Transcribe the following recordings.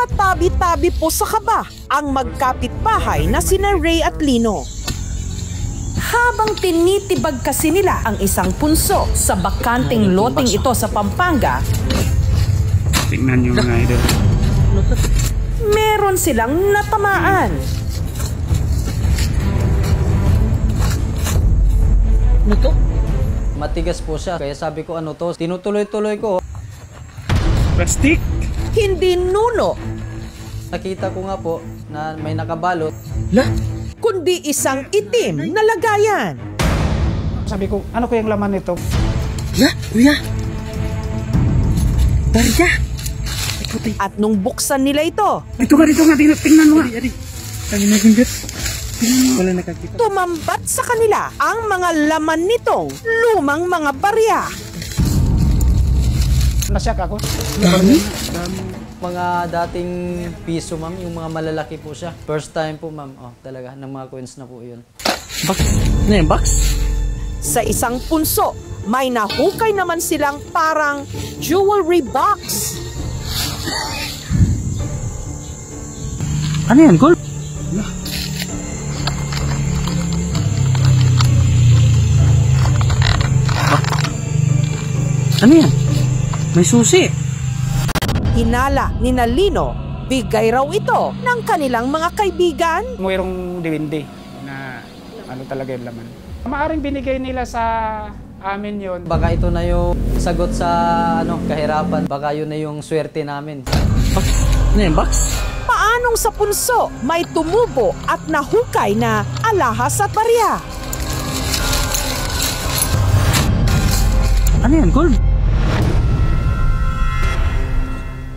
Nakatabi-tabi po sa kaba ang magkapitbahay na sina Ray at Lino. Habang tinitibag kasi nila ang isang punso sa bakanting loteng ito sa Pampanga, tingnan nyo mga idol. meron silang natamaan. Ano to? Matigas po siya, kaya sabi ko ano to, tinutuloy-tuloy ko. Plastic? Hindi nuno, Nakita ko nga po na may nakabalot. La? kundi isang itim na lagayan. Sabi ko, ano kayang laman nito? La, kuya. Barya. At nung buksan nila ito, Dito nga, tingnan mo nga. Kami naginggat. Wala nakakita. tumambat sa kanila ang mga laman nitong lumang mga barya. Nasyak ako. Dami? Mga dating piso, ma'am, yung mga malalaki po siya. First time po, ma'am. Oh, talaga, ng mga coins na po yun. Box? Ano yung box? Sa isang punso, may nahukay naman silang parang jewelry box. Ano yan, gold? Ano yan? May susi. Hinala ni Lino, bigay raw ito ng kanilang mga kaibigan. Mayroong diwindi na ano talaga yung laman. Maaring binigay nila sa amin yon. Baka ito na yung sagot sa kahirapan. Baka yun na yung swerte namin. Box? Ano yan, box? Paanong sa punso may tumubo at nahukay na alahas at barya? Ano yan, gold?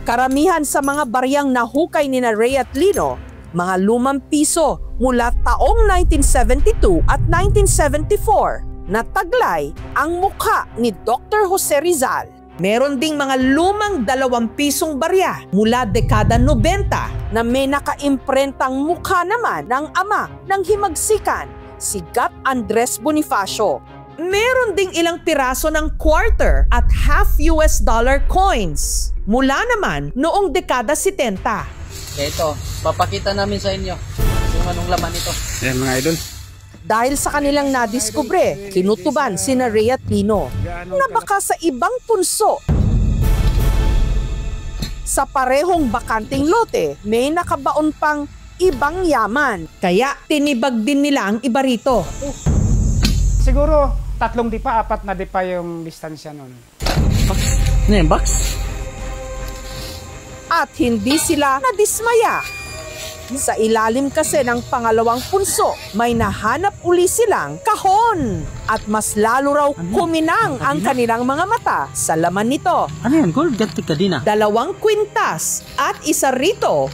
Karamihan sa mga baryang nahukay ni Ray at Lino, mga lumang piso mula taong 1972 at 1974 na taglay ang mukha ni Dr. Jose Rizal. Meron ding mga lumang 2 pisong barya mula dekada 90 na may nakaimprentang mukha naman ng ama ng himagsikan, si Gat Andres Bonifacio. Meron ding ilang piraso ng quarter at half US dollar coins mula naman noong dekada 70. Kaya ito, papakita namin sa inyo kung anong laman ito. Yan mga idol. Dahil sa kanilang nadiskubre, kinutuban sina Ray at Lino na baka sa ibang punso sa parehong bakanting lote may nakabaon pang ibang yaman. Kaya tinibag din nila ang iba rito. Siguro 3 dipa, 4 na dipa yung distansya nun. Box? Ano yan, box? At hindi sila nadismaya. Sa ilalim kasi ng pangalawang punso, may nahanap uli silang kahon. At mas lalo raw kuminang ang kanilang mga mata sa laman nito. Ano yan, gold? Ganti ka din 2 kwintas at isa rito,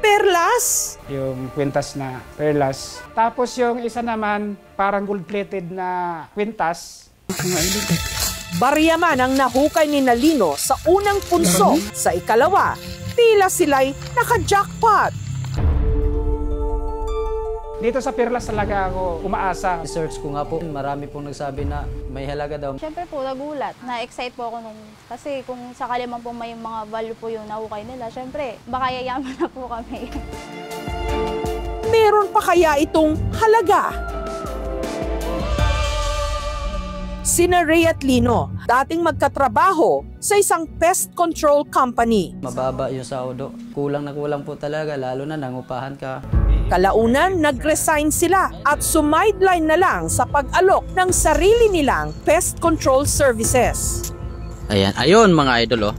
perlas. Yung kwintas na perlas. Tapos yung isa naman, parang gold-plated na kwintas. Barya man ang nahukay ni Lino sa unang punso. Sa ikalawa, tila sila'y naka-jackpot. Dito sa perlas talaga ako umaasa. Research ko nga po, marami pong nagsabi na may halaga daw. Siyempre po, nagulat. Na-excite po ako kasi kung sakali man po may mga value po yung nahukay nila, siyempre, baka yayaman na po kami. Meron pa kaya itong halaga? Sina Ray at Lino, dating magkatrabaho sa isang pest control company. Mababa yung sahod. Kulang na kulang po talaga, lalo na nangupahan ka. Kalaunan, nag-resign sila at sumideline na lang sa pag-alok ng sarili nilang pest control services. Ayan, ayun mga idol, oh.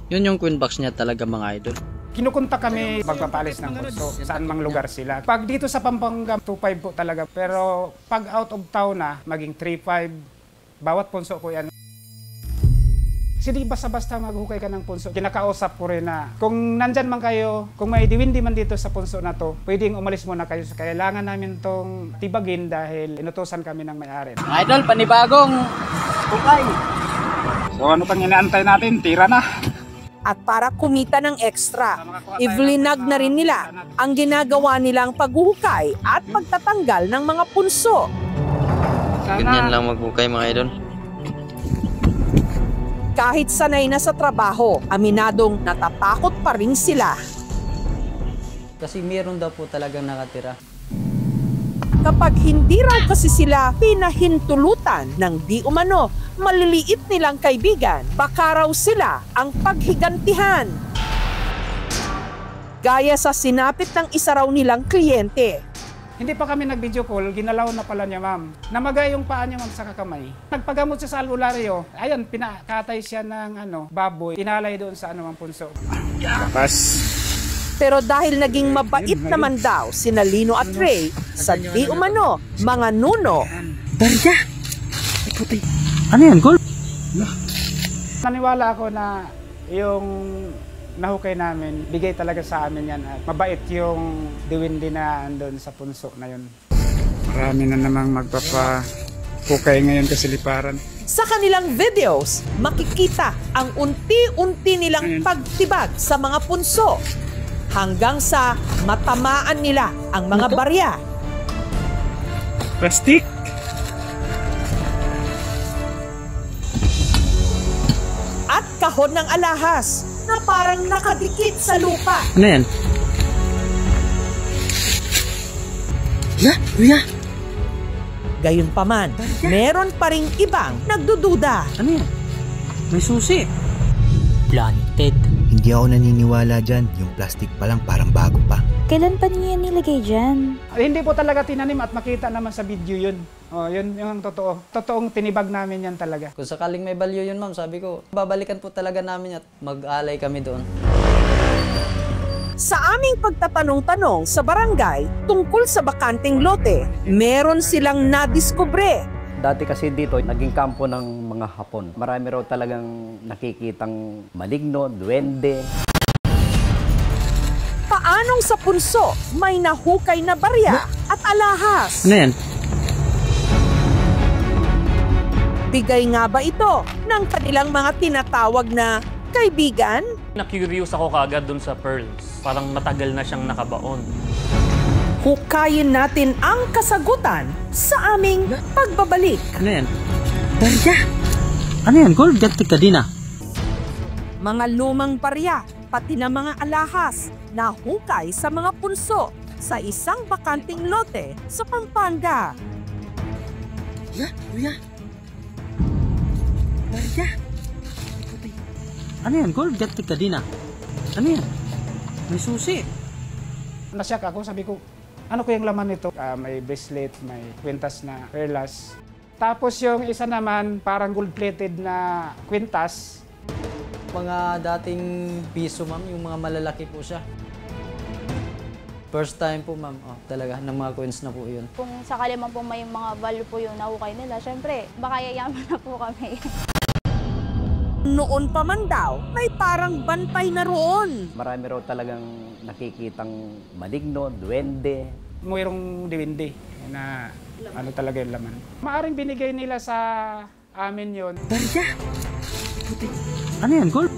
Yun yung queen box niya talaga mga idol. Kinukunta kami magpapalis ng punso, saan mang lugar sila. Pag dito sa Pampanga, 2.5 po talaga. Pero pag out of town na, maging 3.5, bawat punso ko yan. Kasi di basta-basta maghukay ka ng punso. Kinakausap ko rin na kung nandyan man kayo, kung may diwindi man dito sa punso na to, pwedeng umalis muna kayo. Kailangan namin tong tibagin dahil inutusan kami ng may-ari. Idol, panibagong hukay. So ano pang inaantay natin? Tira na! At para kumita ng extra, ivlinag na rin nila ang ginagawa nilang paghuhukay at pagtatanggal ng mga punso. Ganyan lang maghukay mga idol. Kahit sanay na sa trabaho, aminadong natatakot pa rin sila. Kasi meron daw po talagang nakatira. Kapag hindi raw kasi sila pinahintulutan ng di umano maliliit nilang kaibigan, baka raw sila ang paghigantihan. Gaya sa sinapit ng isa raw nilang kliyente. Hindi pa kami nag-video call, ginalaw na pala niya, ma'am. Namagay yung paa niya, ma'am, sa kakamay. Nagpagamot siya sa albularyo. Ayun, pinakatay siya ng baboy. Inalay doon sa ma'am, punso. Tapos, Pero dahil naging mabait naman daw sina Lino at Ray sa di umano mga nuno, Ano yan, Gold? naniwala ako na yung nahukay namin, bigay talaga sa amin yan. At mabait yung diwindi na andun sa punso na yun. Marami na namang magpapahukay ngayon kasi liparan. sa kanilang videos, makikita ang unti-unti nilang pagtibag sa mga punso hanggang sa matamaan nila ang mga barya. Plastic! At kahon ng alahas na parang nakadikit sa lupa. Ano yan? Gayunpaman, meron pa ring ibang nagdududa. Ano yan? May susi. Planted. Hindi ako naniniwala dyan. Yung plastic pa lang parang bago pa. Kailan pa niyo yan nilagay dyan? Hindi po talaga tinanim at makita naman sa video yun. Oh, yun yung totoo. Totoong tinibag namin yan talaga. Kung sakaling may value yun, ma'am, sabi ko, babalikan po talaga namin at mag-alay kami doon. Sa aming pagtatanong-tanong sa barangay tungkol sa bakanteng lote, meron silang nadiskubre. Dati kasi dito, naging kampo ng mga Hapon. Marami raw talagang nakikitang maligno, duwende. Paanong sa punso may nahukay na barya at alahas? Ano yan? Bigay nga ba ito ng kanilang mga tinatawag na kaibigan? Na-curious ako kagad dun sa pearls. Parang matagal na siyang nakabaon. Hukayin natin ang kasagutan sa aming pagbabalik. Ano yan? Ano yan, Gold? Ganti ka din ah. Mga lumang barya, pati na mga alahas na hukay sa mga punso sa isang bakanting lote sa Pampanga. Ano yan, Gold? Ganti ka din ah. Ano yan? May susi. Nasyak ako, sabi ko, ano ko yung laman nito? May bracelet, may kwintas na perlas. Tapos yung isa naman, parang gold-plated na kwintas. Mga dating piso, ma'am, yung mga malalaki po siya. First time po, ma'am, talaga, ng mga coins na po yun. Kung sakali man po may mga value po yung nahukay nila, syempre, baka yayaman na po kami. Noon pa man daw, may parang bantay na roon. Marami raw talagang nakikitang maligno, duwende. Mayroong diwindi na ano talaga yung laman. Maaring binigay nila sa amin yon. Ano yan, Gold?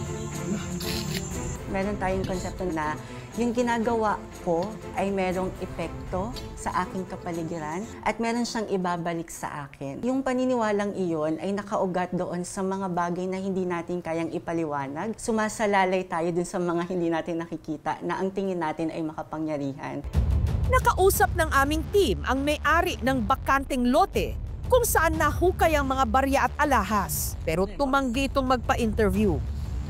Meron tayong konsepto na yung ginagawa ko ay merong epekto sa aking kapaligiran at meron siyang ibabalik sa akin. Yung paniniwalang iyon ay nakaugat doon sa mga bagay na hindi natin kayang ipaliwanag. Sumasalalay tayo dun sa mga hindi natin nakikita na ang tingin natin ay makapangyarihan. Nakausap ng aming team ang may-ari ng bakanteng lote kung saan nahukay ang mga barya at alahas. Pero tumanggi itong magpa-interview.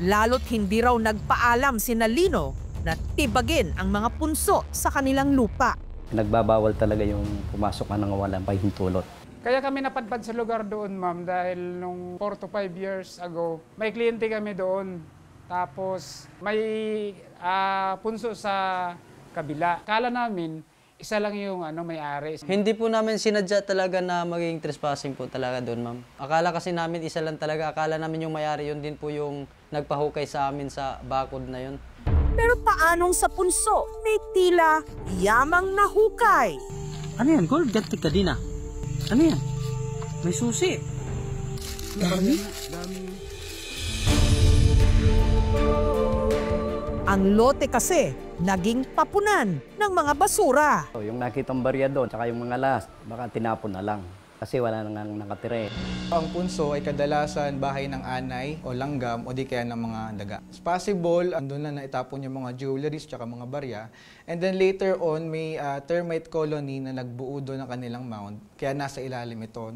Lalo't hindi raw nagpaalam sina Lino na tibagin ang mga punso sa kanilang lupa. Nagbabawal talaga yung pumasok ka ng walang pahintulot. Kaya kami napadpad sa lugar doon, ma'am, dahil nung 4 to 5 years ago, may kliyente kami doon. Tapos may punso sa kabila. Kala namin, isa lang yung may-ari. Hindi po namin sinadya talaga na maging trespassing po talaga doon, ma'am. Akala kasi namin isa lang talaga. Akala namin yung may-ari yun din po yung nagpahukay sa amin sa bakod na yun. Pero paanong sa punso may tila yamang nahukay? Ano yan, Gold? Ganti ka din ah. Ano yan? May susi. Ang lote kasi naging tapunan ng mga basura. So, yung nakitang barya doon, tsaka yung mga last, baka tinapon na lang. Kasi wala nang nakatira eh. Ang punso ay kadalasan bahay ng anay o langgam o di kaya ng mga daga. It's possible, andun na naitapon yung mga jewelries tsaka mga barya. And then later on, may termite colony na nagbuo doon ng kanilang mound. Kaya nasa ilalim ito.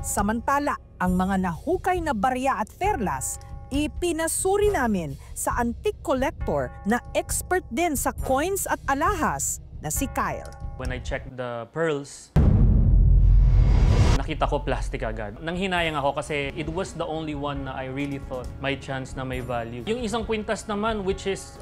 Samantala, ang mga nahukay na barya at perlas, ipinasuri namin sa antique collector na expert din sa coins at alahas na si Kyle. When I checked the pearls, nakita ko plastic agad. Nanghinayang ako kasi it was the only one na I really thought may chance na may value. Yung isang kwintas naman, which is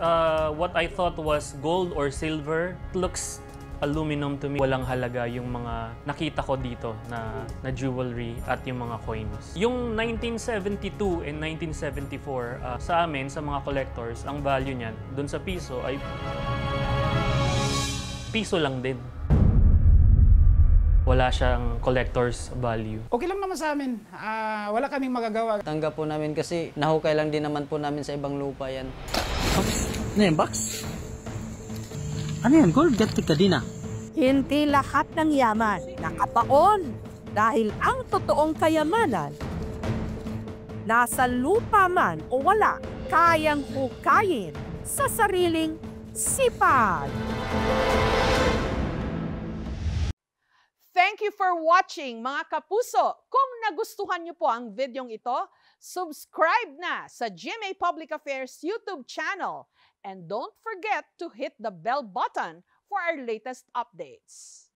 what I thought was gold or silver, looks aluminum to me. Walang halaga yung mga nakita ko dito na jewelry at yung mga coins. Yung 1972 and 1974, sa amin, sa mga collectors, ang value niyan dun sa piso ay piso lang din. Wala siyang collector's value. Okay lang naman sa amin. Wala kaming magagawa. Tanggap po namin kasi nahukay lang din naman po namin sa ibang lupa yan. Ano yan, box? Ano yan, gold? Gatik ka din ah. Hindi lahat ng yaman nakabaon dahil ang totoong kayamanan nasa lupa man o wala, kayang hukayin sa sariling sipag. Thank you for watching mga kapuso. Kung nagustuhan niyo po ang videong ito, subscribe na sa GMA Public Affairs YouTube channel. And don't forget to hit the bell button for our latest updates.